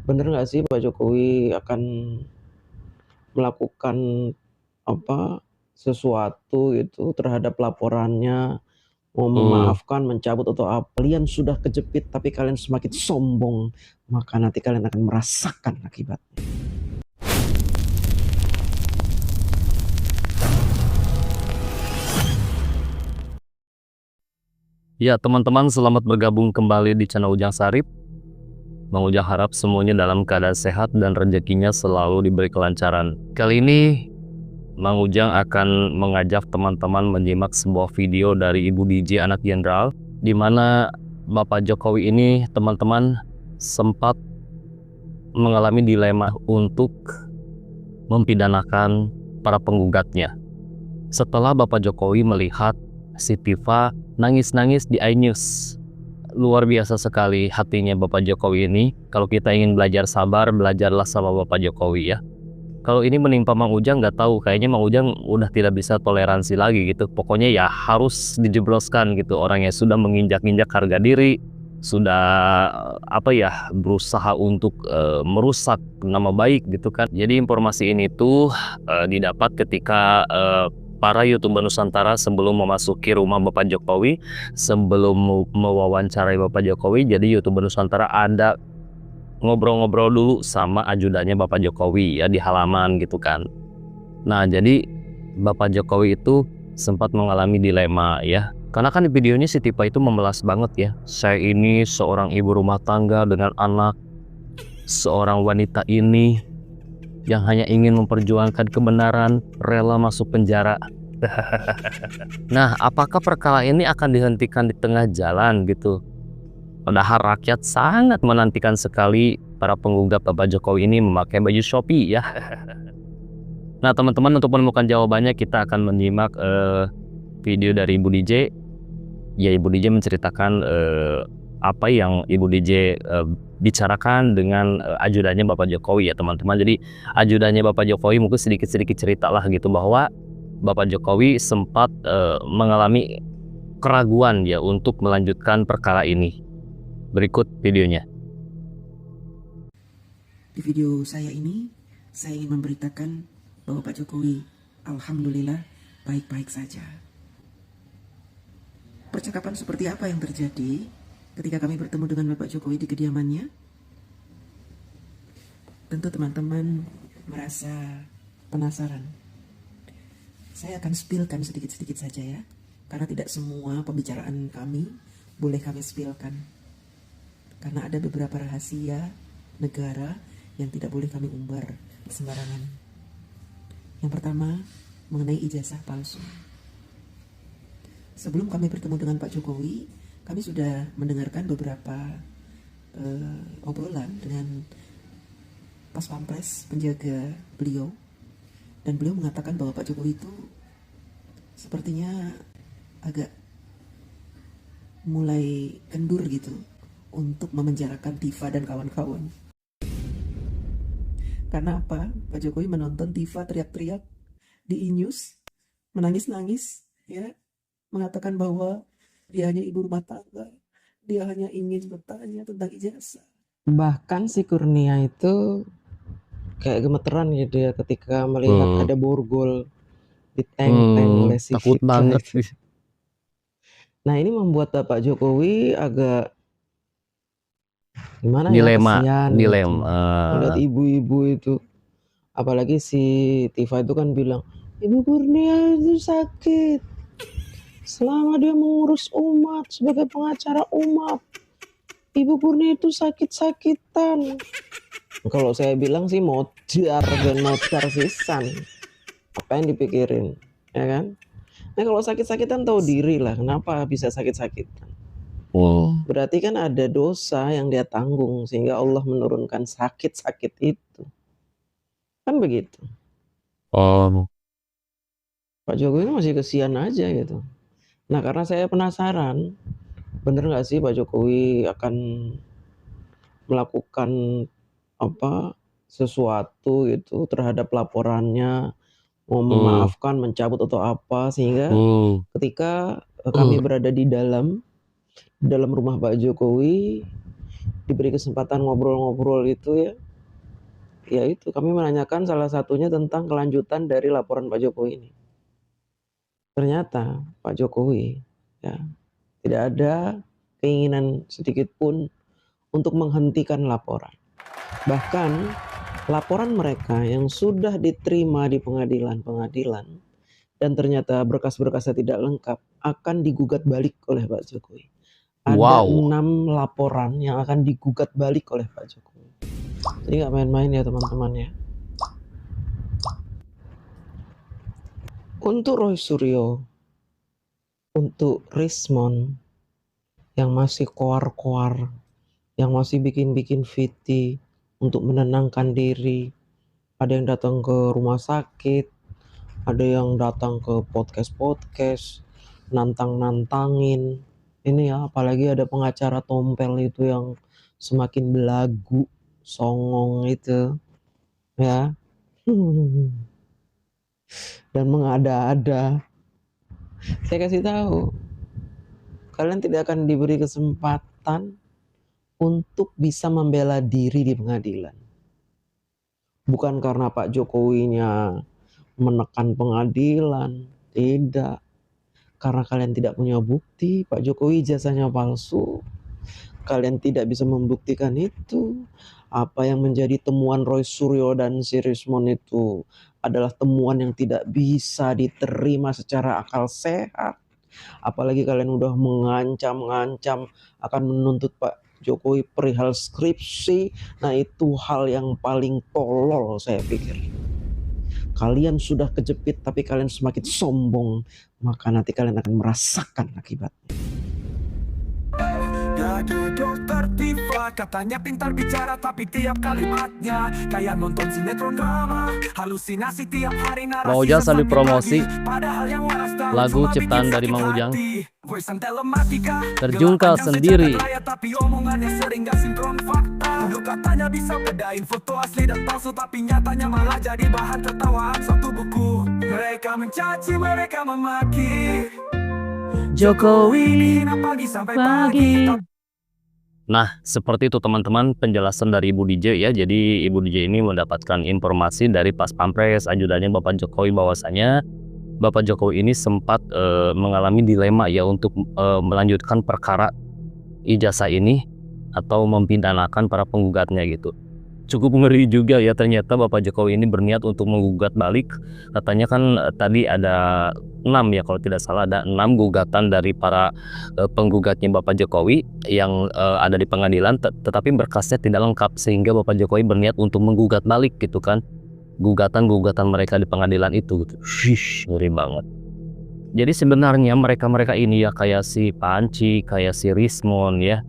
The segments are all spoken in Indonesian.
Bener nggak sih Pak Jokowi akan melakukan sesuatu gitu terhadap laporannya, mau Hmm. memaafkan, mencabut atau apa. Kalian sudah kejepit tapi kalian semakin sombong, maka nanti kalian akan merasakan akibatnya. Ya, teman-teman, selamat bergabung kembali di channel Ujang Sarip. Bang Ujang harap semuanya dalam keadaan sehat dan rezekinya selalu diberi kelancaran. Kali ini, Bang Ujang akan mengajak teman-teman menyimak sebuah video dari Ibu DJ anak jenderal, di mana Bapak Jokowi ini, teman-teman, sempat mengalami dilema untuk mempidanakan para penggugatnya. Setelah Bapak Jokowi melihat si Tifa nangis-nangis di iNews. Luar biasa sekali hatinya Bapak Jokowi ini. Kalau kita ingin belajar sabar, belajarlah sama Bapak Jokowi ya. Kalau ini menimpa Mang Ujang, nggak tahu, kayaknya Mang Ujang udah tidak bisa toleransi lagi gitu. Pokoknya ya harus dijebloskan gitu. Orang yang sudah menginjak-injak harga diri, sudah berusaha untuk merusak nama baik gitu kan. Jadi informasi ini tuh didapat ketika para YouTuber Nusantara sebelum memasuki rumah Bapak Jokowi, sebelum mewawancarai Bapak Jokowi, jadi YouTuber Nusantara ada ngobrol-ngobrol dulu sama ajudannya Bapak Jokowi ya di halaman gitu kan. Nah, jadi Bapak Jokowi itu sempat mengalami dilema ya. Karena kan di videonya si Tifa itu memelas banget ya. Saya ini seorang ibu rumah tangga dengan anak, seorang wanita ini yang hanya ingin memperjuangkan kebenaran, rela masuk penjara. Nah, apakah perkara ini akan dihentikan di tengah jalan gitu? Padahal rakyat sangat menantikan sekali para penggugat Bapak Jokowi ini memakai baju Shopee ya. Nah, teman-teman, untuk menemukan jawabannya kita akan menyimak video dari Ibu DJ. Ya, Ibu DJ menceritakan apa yang Ibu DJ bicarakan dengan ajudannya Bapak Jokowi ya teman-teman. Jadi ajudannya Bapak Jokowi mungkin sedikit-sedikit cerita lah gitu bahwa Bapak Jokowi sempat mengalami keraguan ya untuk melanjutkan perkara ini. Berikut videonya. Di video saya ini, saya ingin memberitakan bahwa Pak Jokowi, alhamdulillah, baik-baik saja. Percakapan seperti apa yang terjadi ketika kami bertemu dengan Bapak Jokowi di kediamannya? Tentu teman-teman merasa penasaran. Saya akan spillkan sedikit-sedikit saja ya, karena tidak semua pembicaraan kami boleh kami spillkan. Karena ada beberapa rahasia negara yang tidak boleh kami umbar sembarangan. Yang pertama, mengenai ijazah palsu. Sebelum kami bertemu dengan Pak Jokowi, kami sudah mendengarkan beberapa obrolan dengan Pas Pampres, penjaga beliau, dan beliau mengatakan bahwa Pak Jokowi itu sepertinya agak mulai kendur gitu untuk memenjarakan Tifa dan kawan-kawan. Karena apa? Pak Jokowi menonton Tifa teriak-teriak di iNews, menangis-nangis, ya, mengatakan bahwa dia hanya ibu rumah tangga, dia hanya ingin bertanya tentang ijazah. Bahkan si Kurnia itu kayak gemeteran gitu ya ketika melihat ada borgol di tank oleh si Takut Fitra banget. itu. Nah, ini membuat Bapak Jokowi agak gimana ya, kasihan gitu melihat ibu-ibu itu. Apalagi si Tifa itu kan bilang, Ibu Kurnia itu sakit selama dia mengurus umat sebagai pengacara umat. Ibu Kurnia itu sakit-sakitan. Kalau saya bilang sih modar dan modar sisan. Apa yang dipikirin, ya kan? Nah, kalau sakit-sakitan tahu diri lah, kenapa bisa sakit-sakitan. Berarti kan ada dosa yang dia tanggung sehingga Allah menurunkan sakit-sakit itu. Kan begitu. Pak Jokowi masih kesian aja gitu. Nah, karena saya penasaran, bener nggak sih Pak Jokowi akan melakukan sesuatu gitu terhadap laporannya, mau memaafkan, mencabut atau apa, sehingga ketika kami berada di dalam rumah Pak Jokowi, diberi kesempatan ngobrol-ngobrol itu ya itu kami menanyakan salah satunya tentang kelanjutan dari laporan Pak Jokowi ini. Ternyata Pak Jokowi ya tidak ada keinginan sedikit pun untuk menghentikan laporan. Bahkan laporan mereka yang sudah diterima di pengadilan dan ternyata berkas-berkasnya tidak lengkap akan digugat balik oleh Pak Jokowi. Ada 6 laporan yang akan digugat balik oleh Pak Jokowi. Jadi nggak main-main ya teman-teman ya. Untuk Roy Suryo, untuk Rismon yang masih koar-koar, yang masih bikin-bikin VT untuk menenangkan diri, ada yang datang ke rumah sakit, ada yang datang ke podcast-podcast, nantang-nantangin. Ini ya, apalagi ada pengacara tompel itu yang semakin belagu, songong itu, ya. Dan mengada-ada. Saya kasih tahu, kalian tidak akan diberi kesempatan untuk bisa membela diri di pengadilan. Bukan karena Pak Jokowinya menekan pengadilan, tidak. Karena kalian tidak punya bukti, Pak Jokowi ijazahnya palsu. Kalian tidak bisa membuktikan itu. Apa yang menjadi temuan Roy Suryo dan si Rismon itu adalah temuan yang tidak bisa diterima secara akal sehat. Apalagi kalian udah mengancam akan menuntut Pak Jokowi perihal skripsi. Nah itu hal yang paling tolol saya pikir. Kalian sudah kejepit tapi kalian semakin sombong, maka nanti kalian akan merasakan akibatnya. Dokter Tifa katanya pintar bicara tapi tiap kalimatnya kayak nonton sinetron drama, halusinasi tiap hari narasi. Mang Ujang sambil promosi lagu ciptaan dari Mang Ujang, Terjungkal Sendiri. Tapi omongannya sering gak sinkron fakta. Dulu katanya bisa bedain foto asli dan palsu, tapi nyatanya malah jadi bahan tertawaan satu buku. Mereka mencaci, mereka memaki Jokowi hina pagi sampai pagi. Nah, seperti itu teman-teman penjelasan dari Ibu DJ ya. Jadi Ibu DJ ini mendapatkan informasi dari Pas Pampres, ajudannya Bapak Jokowi, bahwasanya Bapak Jokowi ini sempat mengalami dilema ya untuk melanjutkan perkara ijazah ini atau mempidanakan para penggugatnya gitu. Cukup ngeri juga ya, ternyata Bapak Jokowi ini berniat untuk menggugat balik. Katanya kan tadi ada 6 ya, kalau tidak salah ada 6 gugatan dari para penggugatnya Bapak Jokowi yang ada di pengadilan, tetapi berkasnya tidak lengkap, sehingga Bapak Jokowi berniat untuk menggugat balik gitu kan, gugatan-gugatan mereka di pengadilan itu gitu. Shish, ngeri banget. Jadi sebenarnya mereka-mereka ini ya, kayak si Panci, kayak si Rismon ya,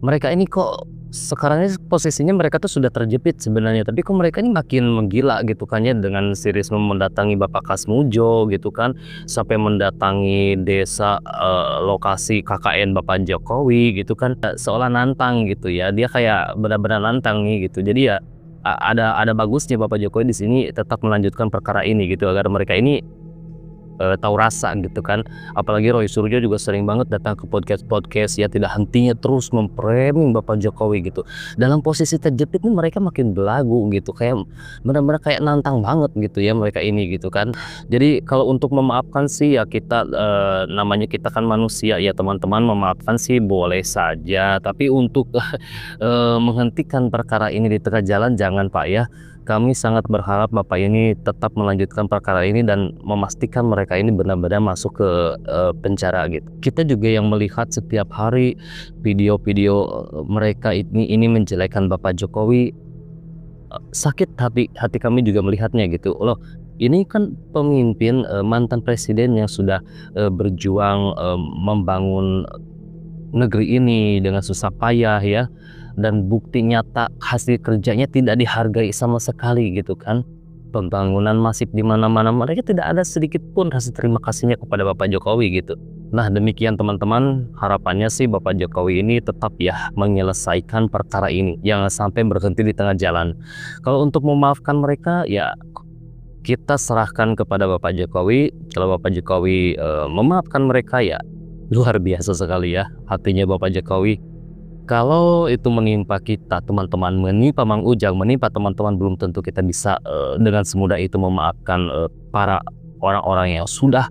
mereka ini kok sekarang ini posisinya mereka tuh sudah terjepit sebenarnya, tapi kok mereka ini makin menggila gitu kan ya, dengan si Rismon mendatangi Bapak Kasmujo gitu kan, sampai mendatangi desa lokasi KKN Bapak Jokowi gitu kan, seolah nantang gitu ya, dia kayak benar-benar nantang nih gitu. Jadi ya ada bagusnya Bapak Jokowi di sini tetap melanjutkan perkara ini gitu, agar mereka ini tahu rasa gitu kan. Apalagi Roy Suryo juga sering banget datang ke podcast ya, tidak hentinya terus memframing Bapak Jokowi gitu. Dalam posisi terjepit ini mereka makin belagu gitu, kayak benar-benar kayak nantang banget gitu ya mereka ini gitu kan. Jadi kalau untuk memaafkan sih ya kita namanya kita kan manusia ya teman-teman, memaafkan sih boleh saja, tapi untuk menghentikan perkara ini di tengah jalan jangan Pak ya. Kami sangat berharap Bapak ini tetap melanjutkan perkara ini dan memastikan mereka ini benar-benar masuk ke penjara gitu. Kita juga yang melihat setiap hari video-video mereka ini menjelekan Bapak Jokowi, sakit hati kami juga melihatnya gitu. Loh, ini kan pemimpin mantan presiden yang sudah berjuang membangun negeri ini dengan susah payah ya, dan bukti nyata hasil kerjanya tidak dihargai sama sekali gitu kan. Pembangunan masif di mana-mana, mereka tidak ada sedikit pun rasa terima kasihnya kepada Bapak Jokowi gitu. Nah demikian teman-teman, harapannya sih Bapak Jokowi ini tetap ya menyelesaikan perkara ini, jangan sampai berhenti di tengah jalan. Kalau untuk memaafkan mereka ya kita serahkan kepada Bapak Jokowi. Kalau Bapak Jokowi memaafkan mereka ya luar biasa sekali ya hatinya Bapak Jokowi. Kalau itu menimpa kita, teman-teman, menimpa Mang Ujang, menimpa teman-teman, belum tentu kita bisa dengan semudah itu memaafkan para orang-orang yang sudah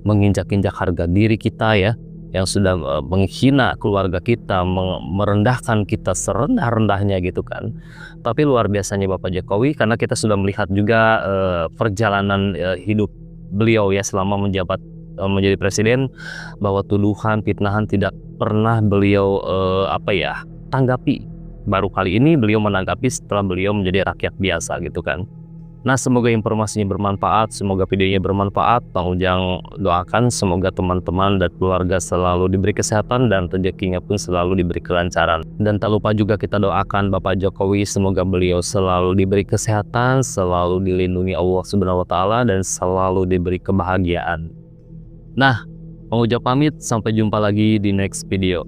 menginjak-injak harga diri kita ya, yang sudah menghina keluarga kita, merendahkan kita serendah-rendahnya gitu kan. Tapi luar biasanya Bapak Jokowi, karena kita sudah melihat juga perjalanan hidup beliau ya selama menjabat menjadi presiden, bahwa tuduhan, fitnahan tidak pernah beliau tanggapi. Baru kali ini beliau menanggapi setelah beliau menjadi rakyat biasa gitu kan. Nah, semoga informasinya bermanfaat, semoga videonya bermanfaat. Bang Ujang doakan semoga teman-teman dan keluarga selalu diberi kesehatan dan rezekinya pun selalu diberi kelancaran. Dan tak lupa juga kita doakan Bapak Jokowi, semoga beliau selalu diberi kesehatan, selalu dilindungi Allah Subhanahu wa taala, dan selalu diberi kebahagiaan. Nah, Bang Ujang pamit, sampai jumpa lagi di next video.